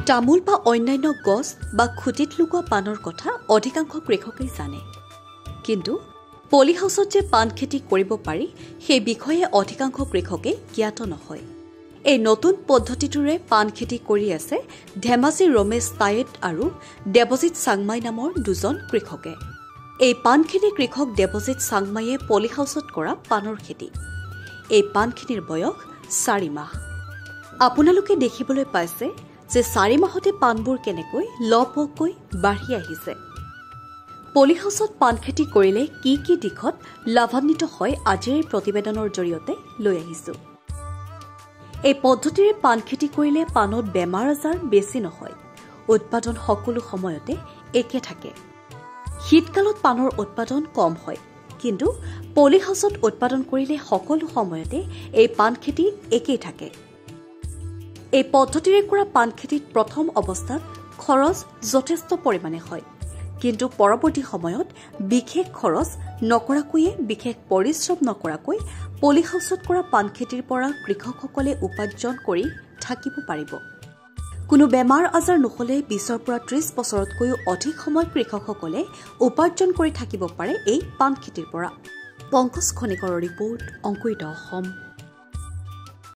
তামোল বা অন্যান্য গছ বা খুঁটিত লগোৱা পাণৰ কথা অধিকাংশ কৃষকেই জানে, কিন্তু পলি হাউচত যে পাণ খেতি কৰিব পাৰি সেই বিষয়ে অধিকাংশ কৃষকে জ্ঞাত নহয়। এই নতুন পদ্ধতিটোৰে পাণ খেতি কৰি আছে ধেমাজিৰ ৰমেশ টায়েট আৰু দেৱজিৎ চাংমাই নামৰ দুজন কৃষকে। এই পাণখিনি কৃষক দেৱজিৎ চাংমায়ে পলি হাউচত কৰা পাণৰ খেতি। এই পাণখিনিৰ বয়স 4 মাহ। আপোনালোকে দেখিবলৈ পাইছে যে 4 মাহতে পাণবোৰ কেনেকৈ লহপহকৈ বাঢ়ি আহিছে। পলি হাউচত পাণ খেতি কৰিলে কি কি দিশত লাভান্বিত হয় আজিৰ এই প্ৰতিবেদনৰ জৰিয়তে লৈ আহিছো। এই পদ্ধতিৰে পাণ খেতি কৰিলে পাণত বেমাৰ আজাৰ বেছি নহয়, উৎপাদন সকলো সময়তে একে থাকে। শীতকালত পাণৰ উৎপাদন কম হয়, কিন্তু পলি হাউচত উৎপাদন কৰিলে সকলো সময়তে এই পাণ খেতি একেই থাকে। এই পদ্ধতিৰে কৰা পাণ খেতিত প্ৰথম অৱস্থাত খৰচ যথেষ্ট পৰিমাণে হয়, কিন্তু পৰৱৰ্তী সময়ত বিশেষ খৰচ নকৰাকৈয়ে বিশেষ পৰিশ্ৰম নকৰাকৈ পলি হাউচত কৰা পাণ খেতিৰ পৰা কৃষকসকলে উপাৰ্জন কৰি থাকিব পাৰিব। কোনো বেমাৰ আজাৰ নহলে 20 পৰা 30 বছৰতকৈও অধিক সময় কৃষকসকলে উপাৰ্জন কৰি থাকিব পাৰে এই পাণ খেতিৰ পৰা। পংকজ খনিকৰৰ ৰিপৰ্ট, অংকুৰিত অসম।